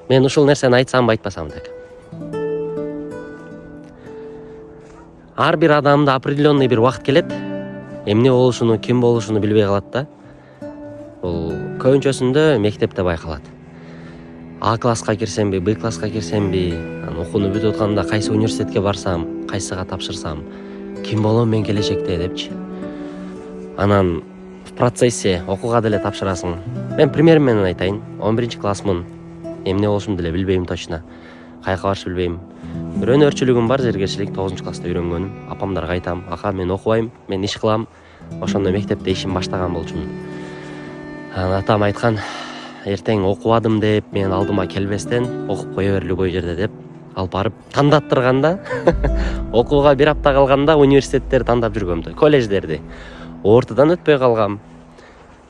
Мен ушул нерсени айтсамбы айтпасамбы так. Ар бир адамда определенный бир убакыт келет, эмне болушуну, ким болушуну билбей калат да. Бул көбүнчөсүндө мектепте байкалат. А класска кирсемби, Б класска кирсемби, окууну бүтүп атканда кайсы университетке барсам, кайсыга тапшырсам, ким болом мен келечекте депчи. Анан в процессе окууга деле тапшырасың. Мен примерим менен айтайын. 11 классмын. Эмне болушумду деле билбейм точно. Каяка барыш билбейм. Бир өнөрчүлүгүм бар, зергерчилик 9 класста үйрөнгөнүм. Апамдарга айтам, ака мен окубайм, мен иш кылам. Ошондо мектепте ишим баштаган болчумун. Атам айткан, эртең окубадым деп, мен алдыма келбестен окуп кое берле кой жерде деп алып барып тандаттырганда, окууга бир апта калганда университеттерди тандап жүргөм, колледждерди. Ортадан өтпөй калгам.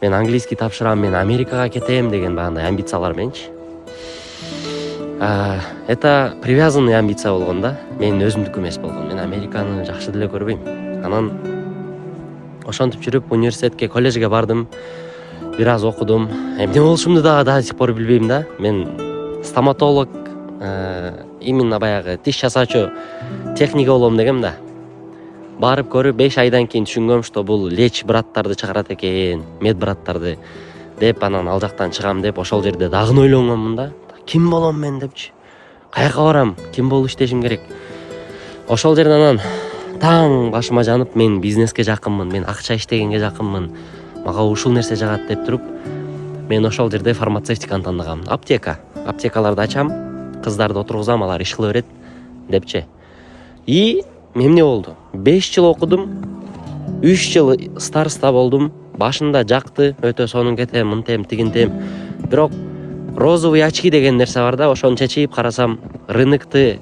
Мен английский тапшырам, мен Америкага кетем деген багындай амбициялар менчи. Это привязанный амбиция болгон да. Мен өзүмдүкү эмес болгон. Мен Американы жакшы деле көрбөйм. Анан ошентип жүрүп университетке, колледжге бардым. Бир аз окудум. Эмне болушумду да сих пор билбейм да. Мен стоматолог, именно баягы тиш жасаачу техника болом дегем да. Барып көрүп 5 айдан кийин түшүнгөм, что бул леч браттарды чыгарат экен, мед браттарды деп, анан ал жактан чыгам деп ошол жерде дагы ойлонгоммун да. Ким болом мен депчи. Каяка барам? Ким болуп иштешим керек? Ошол жерден анан таң башыма жанып, мен бизнеске жакынмын, мен акча иштегенге жакынмын. Мага ушул нерсе жагат деп туруп, мен ошол жерде фармацевтиканы тандагам. Аптекаларды ачам, кыздарды отургузам, алар иш кыла берет депчи. И эмне болду? 5 жыл окудум. 3 жыл староста болдум. Башында жакты, өтө сонун кетем, мынтем, тигинтем. Бирок розовый очки деген нерсе бар да, ошону чечип карасам, рынокты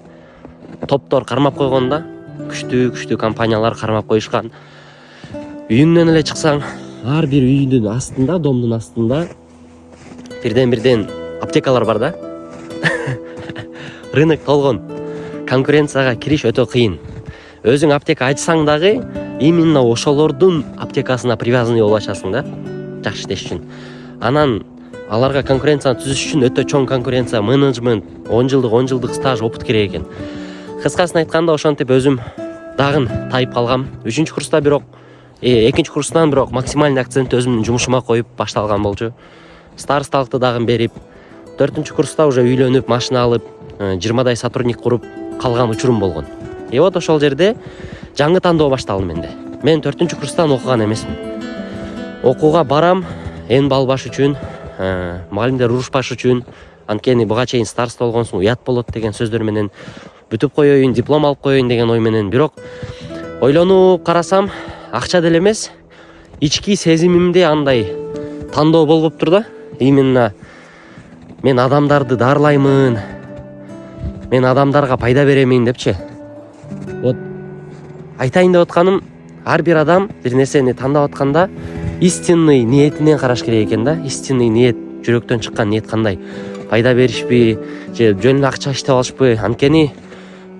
топтор кармап койгон да. Күчтүү компаниялар кармап коюшкан. Үйүңнөн эле чыксаң, ар бир үйдүн астында, домдун астында бирден аптекалар бар да. Рынок толгон. Конкуренцияга кириш өтө кыйын. Өзүң аптека ачсаң дагы, именно ошолордун аптекасына привязанный болуп ачасың да, жакшы иштеш үчүн. Анан аларга конкуренцияны түзүш үчүн өтө чоң конкуренция, менеджмент, 10 жылдык стаж, опыт керек экен. Кыскасын айтканда, ошентип өзүм дагы тайып калгам. 3 курста бирок, 2 курстан бирок максимальный акцентти өзүмдүн жумушума коюп башталган болчу. Старосталыкты дагы берип, 4 курста уже үйлөнүп, машина алып, 20 сотрудник куруп калган учурум болгон. И вот ошол жерде жаңы тандоо башталды менде. Мен 4 курстан окуган эмесмин. Окууга барам, эн балбаш үчүн, мугалимдер урушпаш үчүн, анткени буга чейин староста болгонсуң, уят болот деген сөздөр менен бүтүп коеюн, диплом алып коеюн деген ой менен. Бирок ойлонуп карасам, акча деле эмес, ички сезимимде андай тандоо болуптур да. Именно мен адамдарды дарылаймын, мен адамдарга пайда беремин депчи. Вот айтайын деп атканым, ар бир адам бир нерсени тандап атканда истинный ниетинен караш керек экен да. Истинный ниет, жүрөктөн чыккан ниет кандай? Пайда беришпи, же жөн эле акча иштеп алышпы? Анткени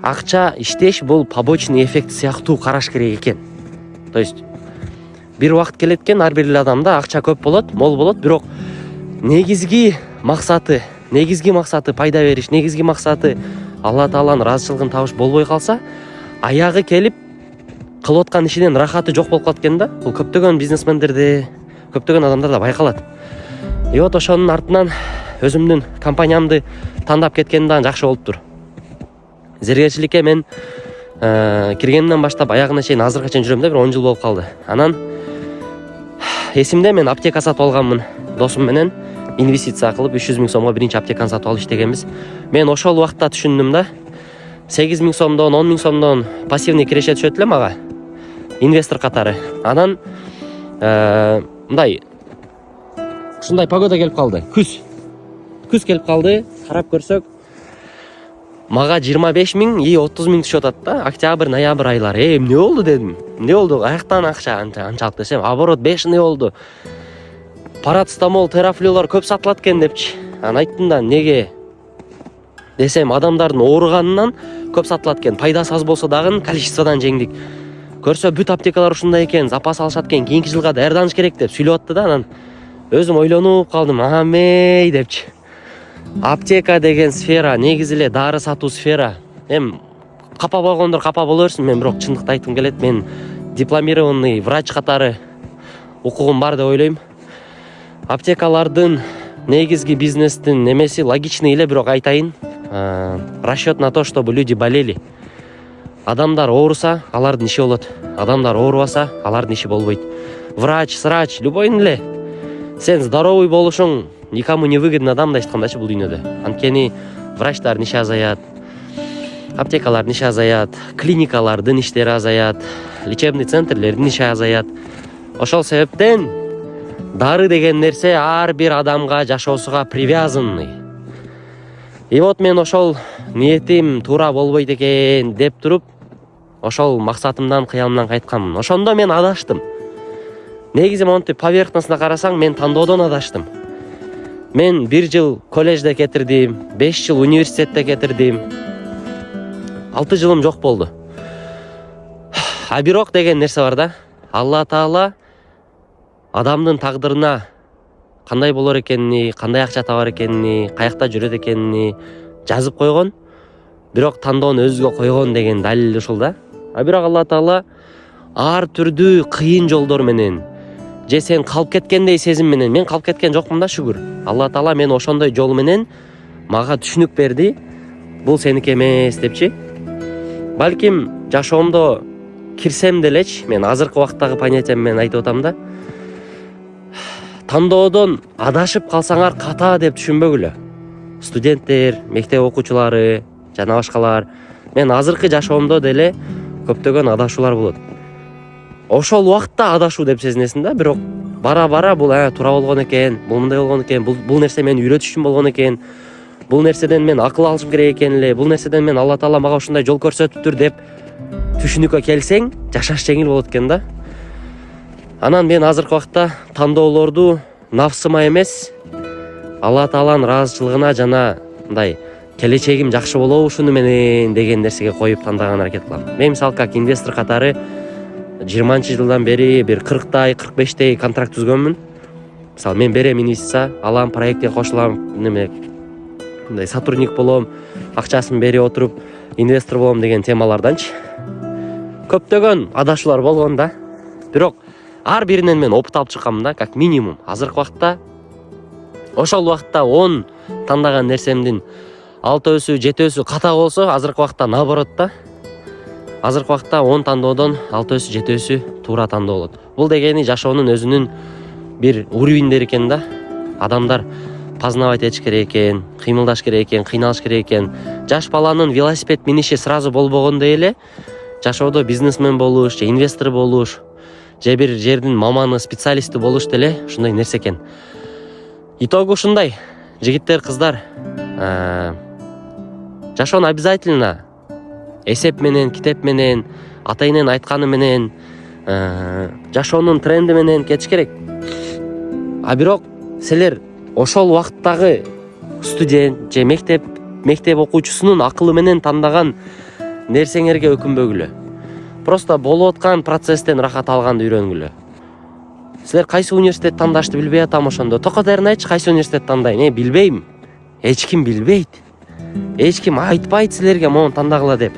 акча иштеш бул побочный эффект сыяктуу караш керек экен. То есть бир убакыт келет экен, ар бир адамда акча көп болот, мол болот, бирок негизги максаты пайда бериш, негизги максаты Алла Тааланын ыраазычылыгын табыш болбой калса, аягы келип кылып аткан ишинен рахаты жок болуп калат экен да. Бул көптөгөн бизнесмендерде, көптөгөн адамдарда байкалат. И вот ошонун артынан өзүмдүн компаниямды тандап кеткеним дагы жакшы болуптур. Зергерчиликке мен киргенден баштап аягына чейин азыркыга чейин жүрөм да, бир 10 жыл болуп калды. Анан эсимде, мен аптека сатып алганмын досум менен. Инвестиция кылып 300 000 сомго биринчи аптеканы сатып алып иштегенбиз. Мен ошол убакта түшүндүм да. 8 000 сомдон, 10 000 сомдон пассивный киреше түшөт эле мага. Инвестор катары. Анан мындай ушундай погода келип калды. Күз келип калды. Карап көрсөк, мага 25 000 и 30 000 түшүп атат да. Октябрь, ноябрь айлары. Эмне болду дедим. Эмне болду? Аяктан акча анчалык десем, оборот бешеный болду. Парацетамол, терафлюлар көп сатылат экен депчи. Анан айттым да, неге десем, адамдардын ооруганынан көп сатылат экен. Пайдасы аз болсо дагы количестводан жеңдик. Көрсө бүт аптекалар ушундай экен, запас алышат экен, кийинки жылга даярданыш керек деп сүйлөп атты да. Анан өзүм ойлонуп калдым, амей депчи. Аптека деген сфера негизи эле дары сатуу сфера. Капа болгондор капа боло берсин, мен бирок чындыкты айткым келет. Мен дипломированный врач катары укугум бар деп ойлойм. Аптекалардын негизги бизнестин немеси логичный эле, бирок айтайын. Расчет на то, чтобы люди болели. Адамдар ооруса, алардын иши болот. Адамдар оорубаса, алардын иши болбойт. Врач, срач, любойн эле. Сен здоровый болушуң никому не выгодно адам да айткандачы бул дүйнөдө. Анткени врачтардын иши азаят, аптекалардын иши азаят, клиникалардын иштери азаят, лечебный центрлердин иши азаят. Ошол себептен дары деген нерсе ар бир адамга жашоосуга привязанный. И вот мен ошол ниетим туура болбойт экен деп туруп, ошол максатымдан, кыялымдан кайтканмын. Ошондо мен адаштым. Негизи монтип поверхностно карасаң, мен тандоодон адаштым. Мен 1 жыл коллежде кетирдим, 5 жыл университетте кетирдим. 6 жылым жок болду. А бирок деген нерсе бар да. Алла Таала адамдын тагдырына кандай болор экенини, кандай акча табар экенини, каякта жүрөт экенини жазып койгон. Бирок тандоону өзүгө койгон деген далил ушул да. А бирок Алла Таала ар түрдүү кыйын жолдор менен, же сен калып кеткендей сезим менен, мен калып кеткен жокмун да, шүгүр. Алла Таала мен ошондой жол менен мага түшүнүк берди. Бул сеники эмес депчи. Балким жашоомдо кирсем делечи, мен азыркы убакыттагы понятиям менен айтып атам да. Тандоодон адашып калсаңар ката деп түшүнбөгүлө. Студенттер, мектеп окуучулары жана башкалар. Мен азыркы жашоомдо деле көптөгөн адашуулар болот. Ошол убакытта адашуу деп сезинесиң да, бирок бара-бара бул туура болгон экен, бул мындай болгон экен, бул нерсе мени үйрөтүш үчүн болгон экен. Бул нерседен мен акыл алышым керек экен эле. Бул нерседен мен Алла Таала мага ушундай жол көрсөтүптүр деп түшүнүккө келсең, жашаш жеңил болот экен да. Анан мен азыркы убакытта тандоолорду нафсыма эмес, Алла Тааланын ыраазычылыгына жана мындай келечегим жакшы болобу ушуну менен деген нерсеге коюп тандаган аракет кылам. Мен мисалы как инвестор катары 20-жылдан бери бир 40-тай, 45-тей контракт түзгөнмүн. Мисалы мен берем инвестиция, алам, проектке кошулам, мындай сотрудник болом, акчасын берип отуруп инвестор болом деген темаларданчы. Көптөгөн адашуулар болгон да. Бирок ар биринен мен опыт алып чыккам да, как минимум. Азыркы убакытта ошол убакытта 10 тандаган нерсемдин 6-өсү, 7-өсү ката болсо, азыркы убакытта наоборот да. Азыркы убакытта 10 тандоодон 6-өсү, 7-өсү туура тандоо болот. Бул дегени жашоонун өзүнүн бир уровеньдери экен да. Адамдар познавать этиш керек экен, кыймылдаш керек экен, кыйналыш керек экен. Жаш баланын велосипед миниши сразу болбогондой эле жашоодо бизнесмен болуш, же инвестор болуш, же бир жердин маманы, специалисти болуш деле ушундай нерсе экен. Итогу ушундай. Жигиттер, кыздар, жашоону обязательно эсеп менен, китеп менен, ата-эненин айтканы менен, жашоонун тренди менен кетиш керек. А бирок силер ошол убакыттагы студент же мектеп окуучусунун акылы менен тандаган нерсеңерге өкүнбөгүлө. Просто болуп аткан процесстен рахат алганды үйрөнгүлө. Силер кайсы университет тандашты билбей атам ошондо. Токотерин айтчы, кайсы университет тандайын? Билбейм. Эч ким билбейт. Эч ким айтпайт силерге мону тандагыла деп.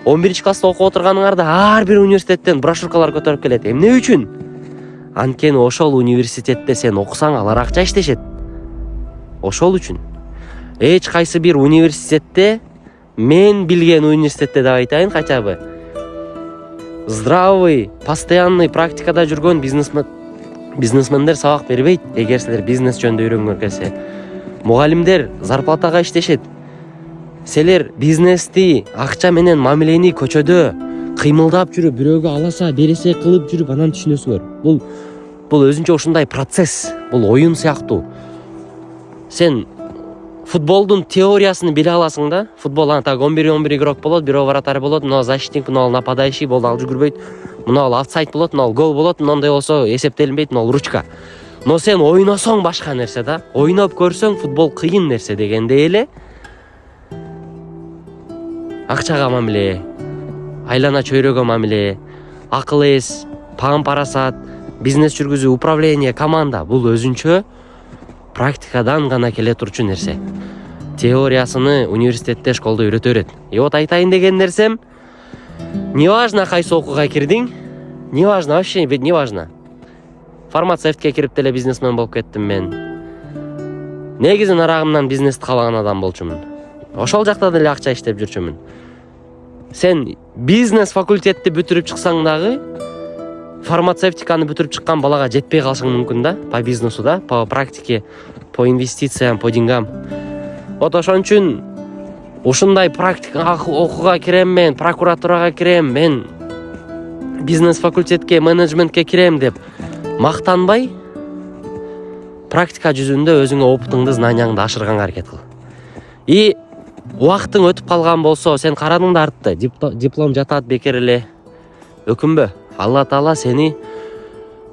11-класста окуп отурганыңарда ар бир университеттен брошюркалар көтөрүп келет. Эмне үчүн? Анткени ошол университетте сен окусаң алар акча иштешет. Ошол үчүн. Эч кайсы бир университетте, мен билген университетте деп айтайын, хотя бы здравый, постоянный практикада жүргөн бизнесмендер сабак бербейт. Эгер силер бизнес жөнүндө үйрөнгөнгө келсе, мугалимдер зарплатага иштешет. Силер бизнести, акча менен мамилени көчөдө кыймылдап жүрүп, бирөөгө аласа, бересе кылып жүрүп анан түшүнөсүңөр. Бул өзүнчө ушундай процесс, бул оюн сыяктуу. Сен футболдун теориясын биле аласың да. Футбол так 11 игрок болот, бирөө вратарь болот, мына защитник, мына нападающий, болду ал жүгүрбөйт, мына офсайд болот, мына гол болот, мындай болсо эсептелинбейт, мына ручка. Но сен ойносоң башка нерсе да. Ойноп көрсөң футбол кыйын нерсе дегендей эле. Акчага мамиле, айлана чөйрөгө мамиле, акыл эс, пам парасат, бизнес жүргүзүү, управление, команда, бул өзүнчө практикадан гана келе турчу нерсе. Теориясыны университетте, школда үйрөтө берет. Вот айтайын деген нерсем, неважно кайсы окууга кирдиң, неважно, вообще неважно. Фармацевтке кирип деле бизнесмен болуп кеттим мен. Негизи нарагымдан бизнести каалаган адам болчумун. Ошол жакта деле акча иштеп жүрчүмүн. Сен бизнес факультетти бүтүрүп чыксаң дагы, фармацевтиканы бүтүрүп чыккан балага жетпей калышың мүмкүн да, по бизнесу да, по практике, по инвестициям, по деньгам. Вот ошон үчүн ушундай практика окууга кирем мен, прокуратурага кирем мен, бизнес факультетке, менеджментке кирем деп мактанбай, практика жүзүндө өзүңө опытыңды, знанияңды ашырганга аракет кыл. И убактың өтүп калган болсо, сен карадың да артты, диплом жатат бекер эле. Өкүнбө. Алла Таала сени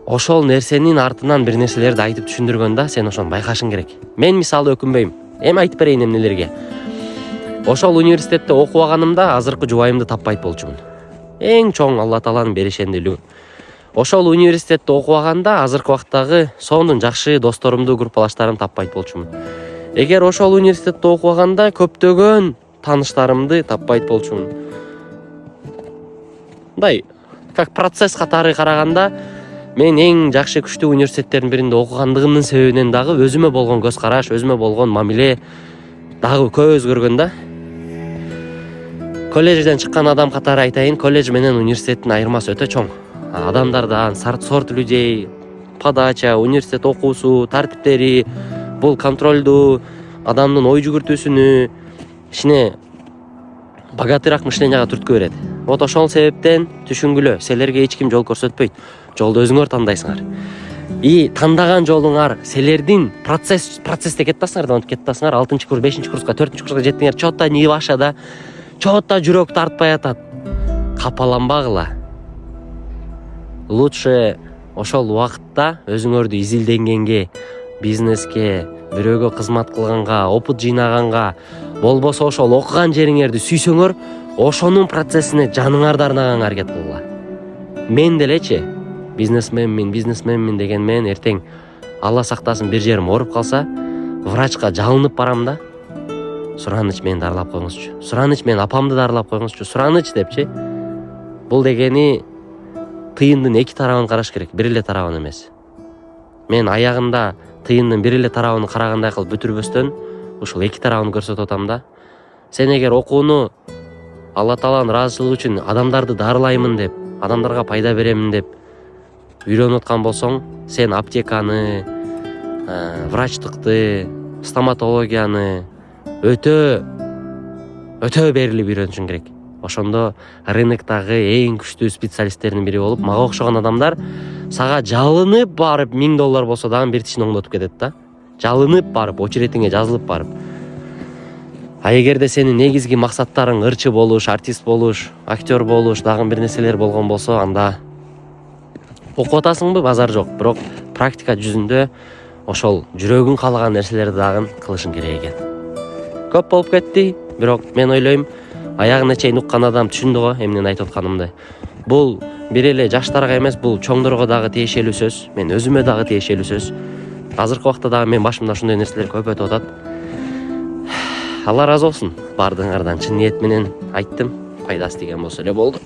ошол нерсенин артынан бир нерселерди айтып түшүндүргөн да, сен ошону байкашың керек. Мен мисалы өкүнбөйм. Эми айтып берейин эмнелерге. Ошол университетте окубаганымда азыркы жубайымды таппайт болчумун. Эң чоң Алла Тааланын беришендүүлүгү. Ошол университетте окубаганда азыркы убактагы соңдун жакшы досторумду, группалаштарымды таппайт болчумун. Эгер ошол университетте окубаганда көптөгөн тааныштарымды таппайт болчумун. Мындай, как процесс катары караганда, мен эң жакшы күчтүү университеттердин биринде окугандыгымдын себебинен дагы өзүмө болгон көз караш, өзүмө болгон мамиле дагы көп өзгөргөн да. Колледжден чыккан адам катары айтайын, колледж менен университеттин айырмасы өтө чоң. Адамдардан сорт людей, подача, университет окуусу, тартиптери, бул контролду, адамдын ой жүгүртүүсүнү ишине богатыраак мышленияга түрткү берет. Вот ошол себептен түшүнгүлө, силерге эч ким жол көрсөтпөйт. Жолду өзүңөр тандайсыңар. И тандаган жолуңар силердин процессте кетпасыңар да, кетпасыңар. 6-курс, 5-курска, 4-курска жеттиңер, чота не башада, чота жүрөк тартпай атат. Капаланбагыла. Лучше ошол убакытта өзүңөрдү изилденгенге, бизнеске, бирөөгө кызмат кылганга, опыт жыйнаганга, болбосо ошол окуган жериңерди сүйсөңөр, ошонун процессине жаныңарды арнаганга аракет кылгыла. Мен делечи, бизнесменмин деген мен эртең Алла сактасын бир жерим ооруп калса, врачка жалынып барам да, Сураныч мени дарылап коюңузчу. Сураныч мен апамды дарылап коюңузчу. Сураныч депчи. Бул дегени тыйындын эки тарабын караш керек, бир эле тарабын эмес. Мен аягында тыйындын бир эле тарабын карагандай кылып бүтүрбөстөн, ушул эки тарабын көрсөтүп атам да. Сен эгер окууну Алла Тааланын ыраазычылыгы үчүн адамдарды дарылаймын деп, адамдарга пайда беремин деп үйрөнүп аткан болсоң, сен аптеканы, врачтыкты, стоматологияны өтө берилип үйрөнүшүң керек. Ошондо рыноктогу эң күчтүү специалисттердин бири болуп, мага окшогон адамдар сага жалынып барып $1000 болсо дагы бир тишин оңдотуп кетет да. Жалынып барып, очеретиңе жазылып барып. А эгерде сенин негизги максаттарың ырчы болуш, артист болуш, актер болуш, дагы бир нерселер болгон болсо, анда окуп атасыңбы, базар жок. Бирок практика жүзүндө ошол жүрөгүң каалаган нерселерди дагы кылышың керек экен. Көп болуп кетти, бирок мен ойлойм, аягына чейин уккан адам түшүндү го эмнени айтып атканымды. Бул бир эле жаштарга эмес, бул чоңдорго дагы тиешелүү сөз, мен өзүмө дагы тиешелүү сөз. Азыркы убакта дагы мен башымда ушундай нерселер көп өтүп атат. Алла разы болсун баардыгыңардан, чын ниет менен айттым, пайдасы тийген болсо эле болду.